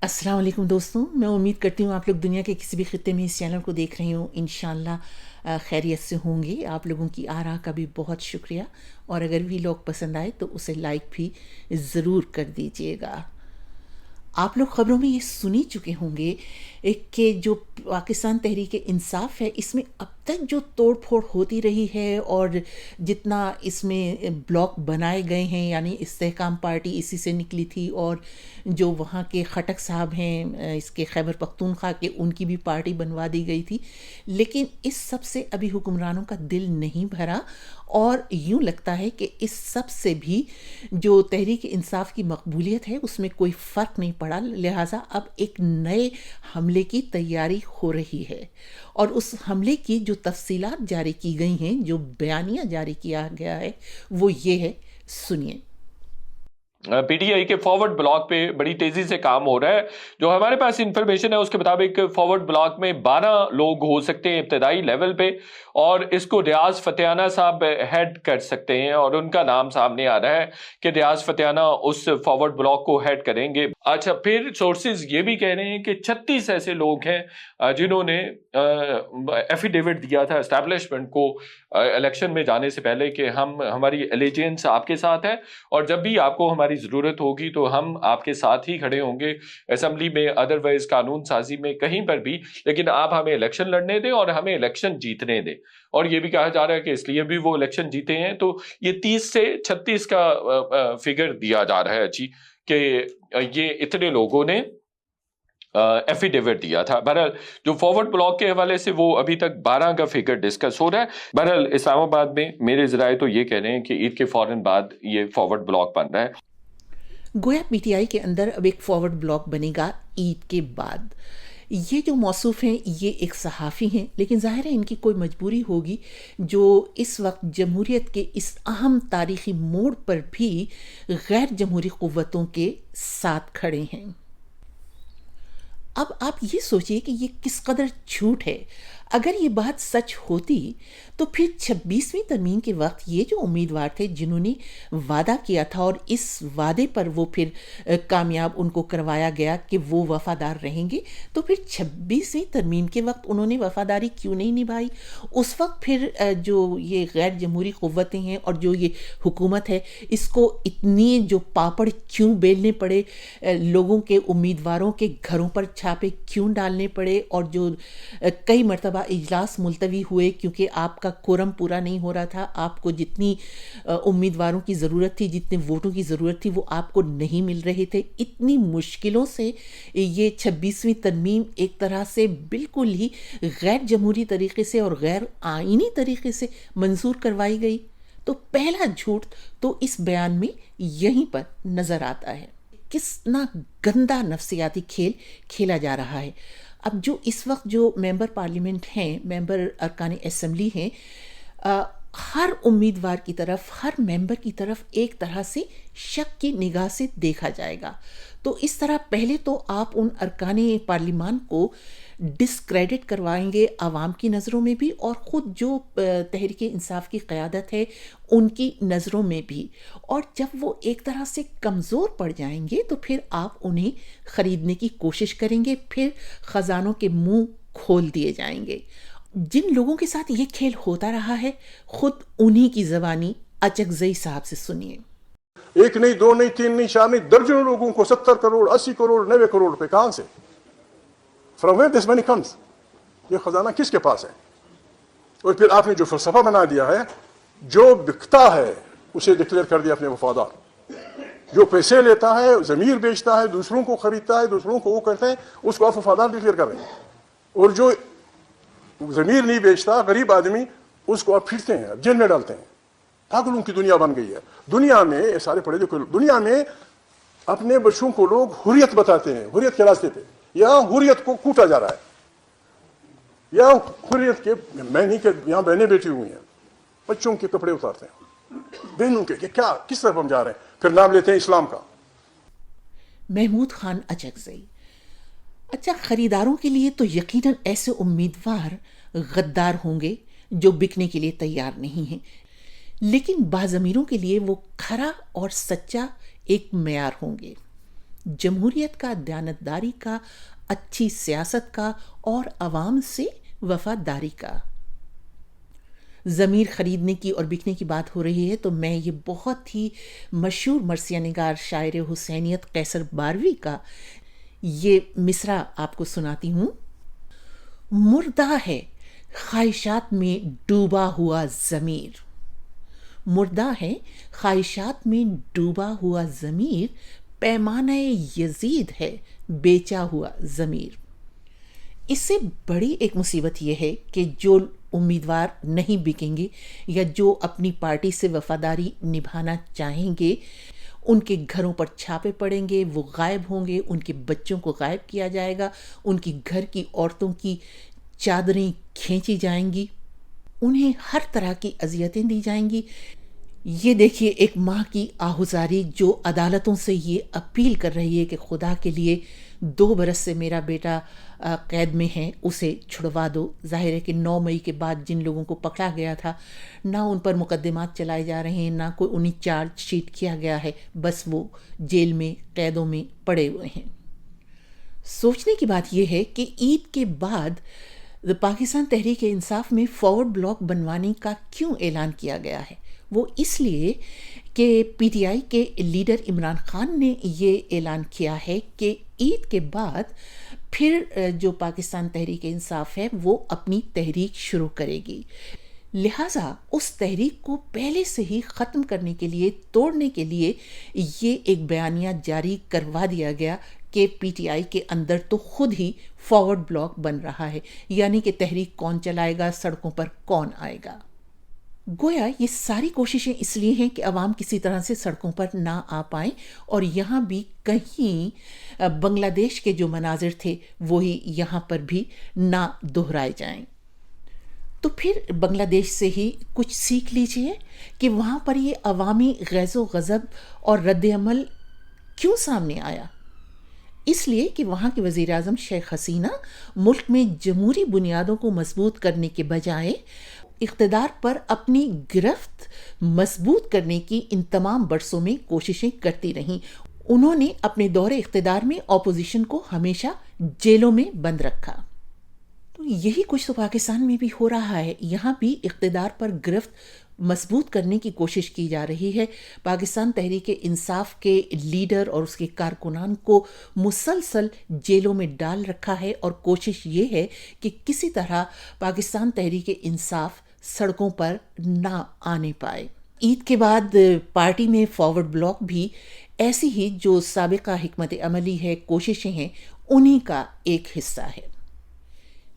अस्सलाम वालेकुम दोस्तों, मैं उम्मीद करती हूँ आप लोग दुनिया के किसी भी खित्ते में इस चैनल को देख रहे हो, इंशाल्लाह खैरियत से होंगे। आप लोगों की आरा का भी बहुत शुक्रिया, और अगर भी लोग पसंद आए तो उसे लाइक भी ज़रूर कर दीजिएगा। आप लोग ख़बरों में ये सुन ही चुके होंगे कि जो पाकिस्तान तहरीक इंसाफ है, इसमें अब तक जो तोड़ फोड़ होती रही है और जितना इसमें ब्लॉक बनाए गए हैं, यानी इस्तेहकाम पार्टी इसी से निकली थी, और जो वहाँ के खटक साहब हैं इसके खैबर पख्तूनख्वा के, उनकी भी पार्टी बनवा दी गई थी। लेकिन इस सब से अभी हुक्मरानों का दिल नहीं भरा, और यूँ लगता है कि इस सब से भी जो तहरीक इंसाफ की मकबूलियत है उसमें कोई फ़र्क नहीं पड़ा। लिहाजा अब एक नए हमले की तैयारी हो रही है, और उस हमले की जो तफसीलात जारी की गई हैं, जो बयानिया जारी किया गया है, वो ये है, सुनिए। पीटीआई के फॉरवर्ड ब्लॉक पे बड़ी तेजी से काम हो रहा है। जो हमारे पास इंफॉर्मेशन है उसके मुताबिक फॉरवर्ड ब्लॉक में 12 लोग हो सकते हैं इब्तदाई लेवल पे, और इसको रियाज फतेहाना साहब हेड कर सकते हैं, और उनका नाम सामने आ रहा है कि रियाज फतेहाना उस फॉरवर्ड ब्लॉक को हेड करेंगे। अच्छा, फिर सोर्सेज ये भी कह रहे हैं कि 36 ऐसे लोग हैं जिन्होंने एफिडेविट दिया था एस्टैब्लिशमेंट को इलेक्शन में जाने से पहले कि हमारी एलिजेंस आपके साथ है, और जब भी आपको हमारी ज़रूरत होगी तो हम आपके साथ ही खड़े होंगे, असेंबली में, अदरवाइज कानून साजी में, कहीं पर भी, लेकिन आप हमें इलेक्शन लड़ने दें और हमें इलेक्शन जीतने दें। और ये भी कहा जा रहा है कि इसलिए भी वो इलेक्शन जीते हैं। तो ये 30 से 36 का फिगर दिया जा रहा है जी, कि ये इतने लोगों ने एफिडेविट दिया था। बहरहाल जो फॉरवर्ड ब्लॉक के हवाले से वो अभी तक 12 का फिगर डिस्कस हो रहा है। बहरहाल इस्लामाबाद में मेरे जराए तो ये कह रहे हैं कि ईद के फौरन बाद ये फॉरवर्ड ब्लॉक बन रहा है। गोया पीटीआई के अंदर अब एक फॉरवर्ड ब्लॉक बनेगा ईद के बाद। ये जो मौसूफ हैं ये एक सहाफ़ी हैं, लेकिन ज़ाहिर है इनकी कोई मजबूरी होगी, जो इस वक्त जमहूरियत के इस अहम तारीख़ी मोड़ पर भी गैर जमहूरी क़ुव्वतों के साथ खड़े हैं। अब आप ये सोचिए कि ये किस कदर झूठ है। अगर ये बात सच होती तो फिर 26वीं तरमीम के वक्त ये जो उम्मीदवार थे जिन्होंने वादा किया था, और इस वादे पर वो फिर कामयाब उनको करवाया गया कि वो वफ़ादार रहेंगे, तो फिर 26वीं तरमीम के वक्त उन्होंने वफ़ादारी क्यों नहीं निभाई? उस वक्त फिर जो ये गैर जमहूरी क़ुव्वतें हैं और जो ये हुकूमत है, इसको इतनी जो पापड़ क्यों बेलने पड़े, लोगों के उम्मीदवारों के घरों पर छापे क्यों डालने पड़े, और जो कई मरतबा इजलास मुलतवी हुए क्योंकि आपका कोरम पूरा नहीं हो रहा था। आपको जितनी उम्मीदवारों की ज़रूरत थी, जितने वोटों की ज़रूरत थी, वो आपको नहीं मिल रहे थे। इतनी मुश्किलों से ये 26वीं तरमीम एक तरह से बिल्कुल ही गैर जमहूरी तरीके से और गैर आइनी तरीके से मंजूर करवाई गई। तो पहला झूठ तो इस बयान में यहीं पर नज़र आता है। कितना गंदा नफ्सियाती खेल खेला जा रहा है। अब जो इस वक्त जो मेंबर पार्लियामेंट हैं, मेंबर अरकान असम्बली हैं, हर उम्मीदवार की तरफ, हर मेंबर की तरफ एक तरह से शक की निगाह से देखा जाएगा। तो इस तरह पहले तो आप उन अरकान पार्लिमान को डिस्क्रेडिट करवाएंगे आवाम की नज़रों में भी, और ख़ुद जो तहरीक इंसाफ की क़यादत है उनकी नज़रों में भी। और जब वो एक तरह से कमज़ोर पड़ जाएंगे तो फिर आप उन्हें ख़रीदने की कोशिश करेंगे, फिर ख़जानों के मुंह खोल दिए जाएंगे। जिन लोगों के साथ ये खेल होता रहा है, ख़ुद उन्हीं की ज़बानी अचकज़ई साहब से सुनिए। एक नहीं, दो नहीं, तीन नहीं, चार नहीं, दर्जनों लोगों को 70 करोड़, 80 करोड़, 90 करोड़ रुपए कहां से? From where this money comes? ये खजाना किसके पास है? और फिर आपने जो फलसफा बना दिया है, जो बिकता है उसे डिक्लेयर कर दिया अपने वफादार, जो पैसे लेता है, जमीर बेचता है, दूसरों को खरीदता है, दूसरों को वो करते हैं, उसको आप वफादार डिक्लेयर कर रहे हैं। और जो जमीर नहीं बेचता, गरीब आदमी, उसको आप फिरते हैं, जेल में डालते हैं। पागलों की दुनिया बन गई है। दुनिया में ये सारे पढ़े लिखे, दुनिया में अपने बच्चों को लोग हुर्रियत बताते हैं, हुर्रियत के रास्ते पे। यहाँ हुर्रियत को कूटा जा रहा है, या हुर्रियत के, मैं नहीं, कि यहाँ बहनें बैठी हुई हैं, बच्चों के कपड़े उतारते हैं, बहनों के, कि क्या, किस तरफ हम जा रहे हैं? फिर नाम लेते हैं इस्लाम का। महमूद खान अचकज़ई। अच्छा, ख़रीदारों के लिए तो यकीनन ऐसे उम्मीदवार गद्दार होंगे जो बिकने के लिए तैयार नहीं हैं, लेकिन बाज़मीरों के लिए वो खरा और सच्चा एक मेयार होंगे। جمہوریت کا، دیانتداری کا، اچھی سیاست کا اور عوام سے وفاداری کا۔ ضمیر خریدنے کی اور بکنے کی بات ہو رہی ہے تو میں یہ بہت ہی مشہور مرثیہ نگار شاعر حسینیت قیصر باروی کا یہ مصرع آپ کو سناتی ہوں۔ مردہ ہے خواہشات میں ڈوبا ہوا ضمیر، مردہ ہے خواہشات میں ڈوبا ہوا ضمیر، پیمانہ یزید ہے بیچا ہوا ضمیر۔ اس سے بڑی ایک مصیبت یہ ہے کہ جو امیدوار نہیں بکیں گے یا جو اپنی پارٹی سے وفاداری نبھانا چاہیں گے، ان کے گھروں پر چھاپے پڑیں گے، وہ غائب ہوں گے، ان کے بچوں کو غائب کیا جائے گا، ان کی گھر کی عورتوں کی چادریں کھینچی جائیں گی، انہیں ہر طرح کی اذیتیں دی جائیں گی۔ یہ دیکھیے ایک ماں کی آہوزاری جو عدالتوں سے یہ اپیل کر رہی ہے کہ خدا کے لیے 2 برس سے میرا بیٹا قید میں ہے، اسے چھڑوا دو۔ ظاہر ہے کہ 9 مئی کے بعد جن لوگوں کو پکڑا گیا تھا نہ ان پر مقدمات چلائے جا رہے ہیں، نہ کوئی انہیں چارج شیٹ کیا گیا ہے، بس وہ جیل میں قیدوں میں پڑے ہوئے ہیں۔ سوچنے کی بات یہ ہے کہ عید کے بعد پاکستان تحریک انصاف میں فارورڈ بلاک بنوانے کا کیوں اعلان کیا گیا ہے؟ وہ اس لیے کہ پی ٹی آئی کے لیڈر عمران خان نے یہ اعلان کیا ہے کہ عید کے بعد پھر جو پاکستان تحریک انصاف ہے وہ اپنی تحریک شروع کرے گی، لہٰذا اس تحریک کو پہلے سے ہی ختم کرنے کے لیے، توڑنے کے لیے یہ ایک بیانیہ جاری کروا دیا گیا کہ پی ٹی آئی کے اندر تو خود ہی فارورڈ بلاک بن رہا ہے، یعنی کہ تحریک کون چلائے گا، سڑکوں پر کون آئے گا۔ گویا یہ ساری کوششیں اس لیے ہیں کہ عوام کسی طرح سے سڑکوں پر نہ آ پائیں اور یہاں بھی کہیں بنگلہ دیش کے جو مناظر تھے وہی یہاں پر بھی نہ دہرائے جائیں۔ تو پھر بنگلہ دیش سے ہی کچھ سیکھ لیجئے کہ وہاں پر یہ عوامی غیظ و غضب اور رد عمل کیوں سامنے آیا۔ اس لیے کہ وہاں کے وزیر اعظم شیخ حسینہ ملک میں جمہوری بنیادوں کو مضبوط کرنے کے بجائے اقتدار پر اپنی گرفت مضبوط کرنے کی ان تمام برسوں میں کوششیں کرتی رہیں۔ انہوں نے اپنے دور اقتدار میں اپوزیشن کو ہمیشہ جیلوں میں بند رکھا۔ تو یہی کچھ تو پاکستان میں بھی ہو رہا ہے، یہاں بھی اقتدار پر گرفت مضبوط کرنے کی کوشش کی جا رہی ہے۔ پاکستان تحریک انصاف کے لیڈر اور اس کے کارکنان کو مسلسل جیلوں میں ڈال رکھا ہے اور کوشش یہ ہے کہ کسی طرح پاکستان تحریک انصاف سڑکوں پر نہ آنے پائے۔ عید کے بعد پارٹی میں فارورڈ بلاک بھی ایسی ہی جو سابقہ حکمت عملی ہے، کوششیں ہیں، انہی کا ایک حصہ ہے۔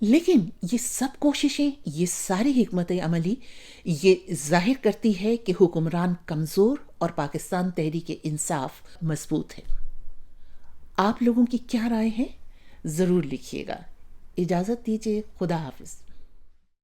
لیکن یہ سب کوششیں، یہ ساری حکمت عملی یہ ظاہر کرتی ہے کہ حکمران کمزور اور پاکستان تحریک انصاف مضبوط ہے۔ آپ لوگوں کی کیا رائے ہے؟ ضرور لکھیے گا۔ اجازت دیجیے، خدا حافظ۔